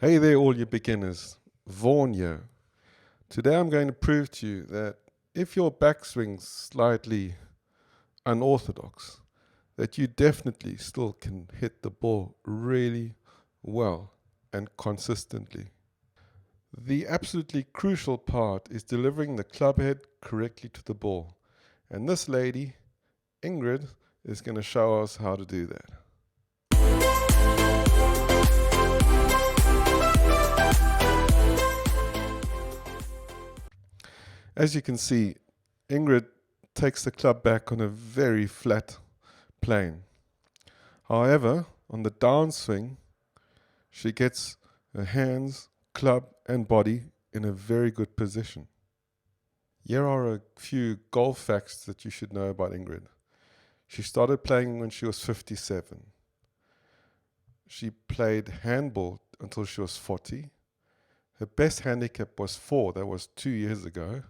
Hey there, all you beginners. Vaughan here. Today I'm going to prove to you that if your backswing's slightly unorthodox, that you definitely still can hit the ball really well and consistently. The absolutely crucial part is delivering the club head correctly to the ball. And this lady, Ingrid, is going to show us how to do that. As you can see, Ingrid takes the club back on a very flat plane. However, on the downswing, she gets her hands, club, and body in a very good position. Here are a few golf facts that you should know about Ingrid. She started playing when she was 57. She played handball until she was 40. Her best handicap was 4, that was 2 years ago.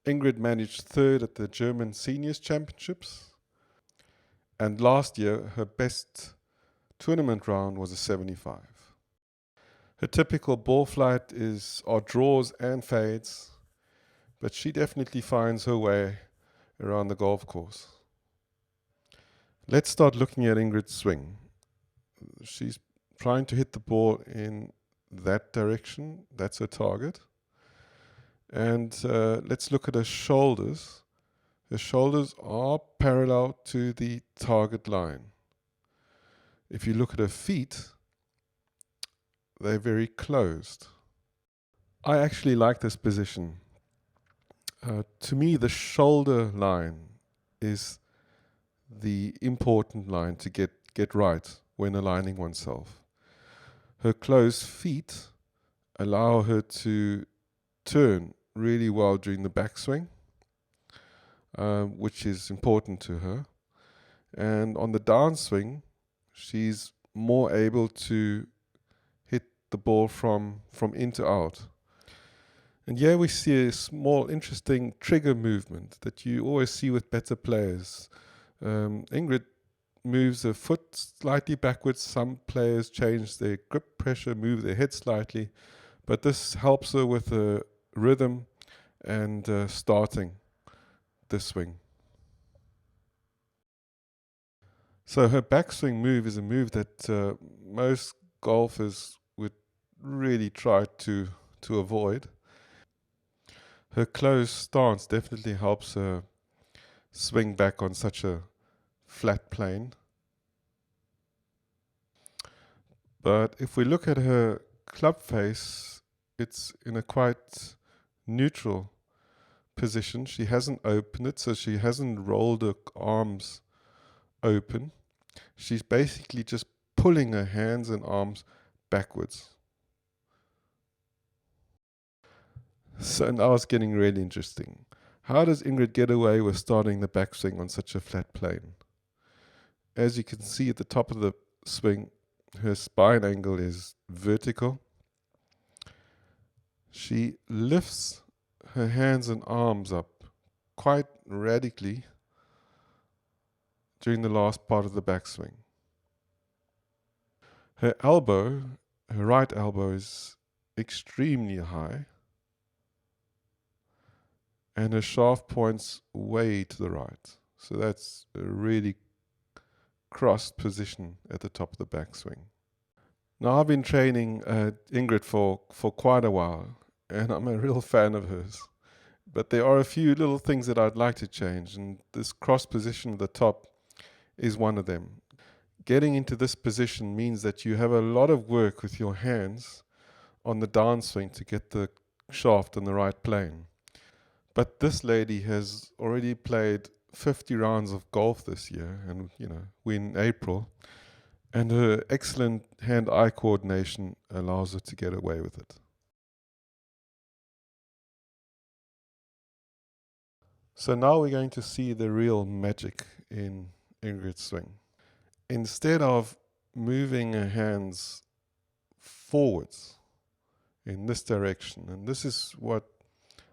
Ingrid managed third at the German Seniors Championships. And last year, her best tournament round was a 75. Her typical ball flight are draws and fades, but she definitely finds her way around the golf course. Let's start looking at Ingrid's swing. She's trying to hit the ball in that direction. That's her target. And let's look at her shoulders. Her shoulders are parallel to the target line. If you look at her feet, they're very closed. I actually like this position. To me, the shoulder line is the important line to get right when aligning oneself. Her closed feet allow her to turn really well during the backswing, which is important to her. And on the downswing, she's more able to hit the ball from in to out. And here we see a small interesting trigger movement that you always see with better players. Ingrid moves her foot slightly backwards. Some players change their grip pressure, move their head slightly, but this helps her with the rhythm and starting the swing. So her backswing move is a move that most golfers would really try to avoid. Her closed stance definitely helps her swing back on such a flat plane. But if we look at her club face, it's in a quite neutral position. She hasn't opened it, so she hasn't rolled her arms open. She's basically just pulling her hands and arms backwards. So now it's getting really interesting. How does Ingrid get away with starting the backswing on such a flat plane? As you can see at the top of the swing, her spine angle is vertical. She lifts her hands and arms up quite radically during the last part of the backswing. Her right elbow is extremely high, and her shaft points way to the right. So that's a really crossed position at the top of the backswing. Now I've been training Ingrid for quite a while, and I'm a real fan of hers. But there are a few little things that I'd like to change, and this cross position at the top is one of them. Getting into this position means that you have a lot of work with your hands on the downswing to get the shaft on the right plane. But this lady has already played 50 rounds of golf this year, and we're in April, and her excellent hand-eye coordination allows her to get away with it. So now we're going to see the real magic in Ingrid's swing. Instead of moving her hands forwards in this direction, and this is what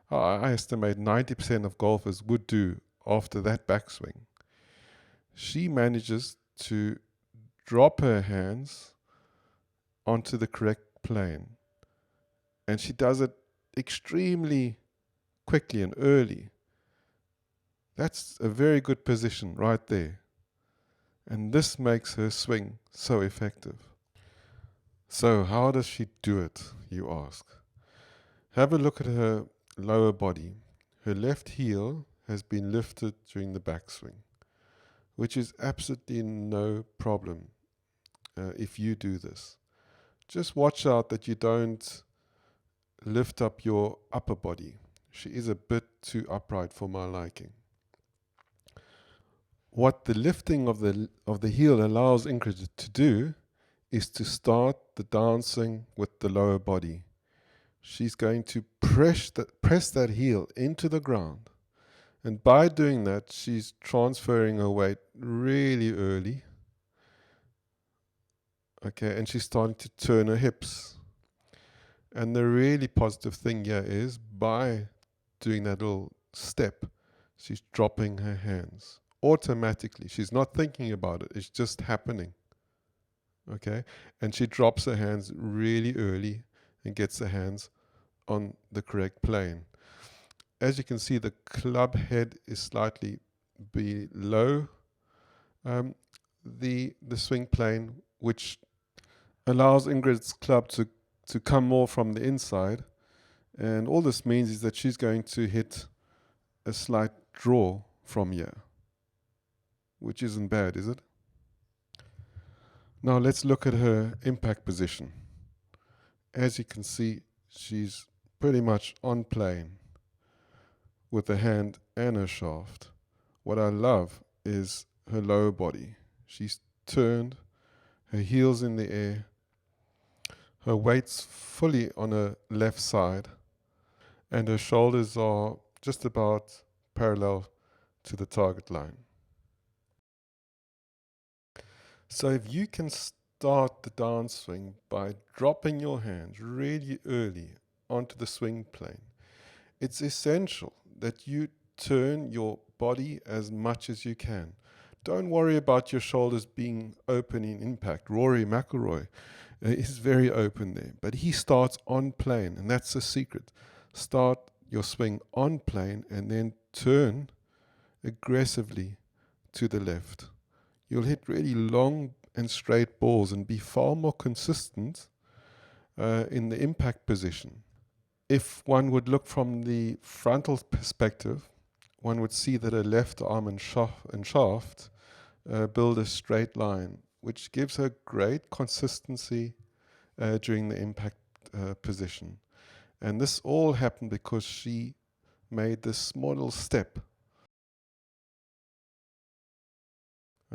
I estimate 90% of golfers would do after that backswing, she manages to drop her hands onto the correct plane. And she does it extremely quickly and early. That's a very good position right there. And this makes her swing so effective. So how does she do it, you ask? Have a look at her lower body. Her left heel has been lifted during the backswing, which is absolutely no problem if you do this. Just watch out that you don't lift up your upper body. She is a bit too upright for my liking. What the lifting of the heel allows Ingrid to do is to start the downswing with the lower body. She's going to press that heel into the ground. And by doing that, she's transferring her weight really early. Okay, and she's starting to turn her hips. And the really positive thing here is by doing that little step, she's dropping her hands automatically. She's not thinking about it. It's just happening. Okay, and she drops her hands really early and gets her hands on the correct plane. As you can see, the club head is slightly below the swing plane, which allows Ingrid's club to come more from the inside. And all this means is that she's going to hit a slight draw from here, which isn't bad, is it? Now let's look at her impact position. As you can see, she's pretty much on plane with the hand and her shaft. What I love is her lower body. She's turned, her heels in the air, her weight's fully on her left side, and her shoulders are just about parallel to the target line. So if you can start the downswing by dropping your hands really early onto the swing plane, it's essential that you turn your body as much as you can. Don't worry about your shoulders being open in impact. Rory McIlroy is very open there, but he starts on plane, and that's the secret. Start your swing on plane and then turn aggressively to the left. You'll hit really long and straight balls and be far more consistent in the impact position. If one would look from the frontal perspective, one would see that her left arm and shaft build a straight line, which gives her great consistency during the impact position. And this all happened because she made this small little step.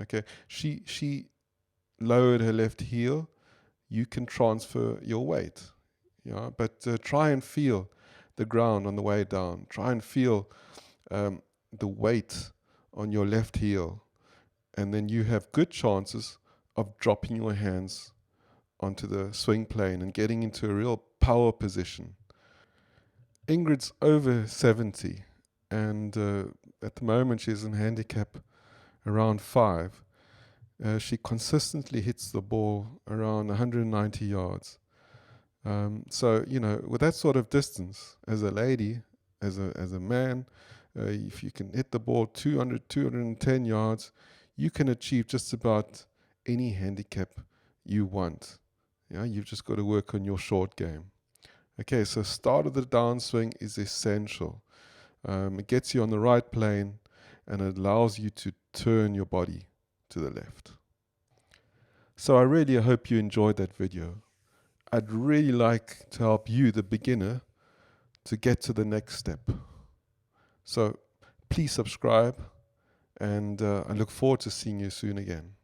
Okay, she lowered her left heel. You can transfer your weight, yeah, but try and feel the ground on the way down. Try and feel the weight on your left heel, and then you have good chances of dropping your hands onto the swing plane and getting into a real power position. Ingrid's over 70, and at the moment she's in handicap around 5. She consistently hits the ball around 190 yards. So, you know, with that sort of distance, as a lady, as a man, if you can hit the ball 200, 210 yards, you can achieve just about any handicap you want. Yeah, you've just got to work on your short game. Okay, so start of the downswing is essential. It gets you on the right plane and it allows you to turn your body to the left. So I really hope you enjoyed that video. I'd really like to help you, the beginner, to get to the next step. So please subscribe, and I look forward to seeing you soon again.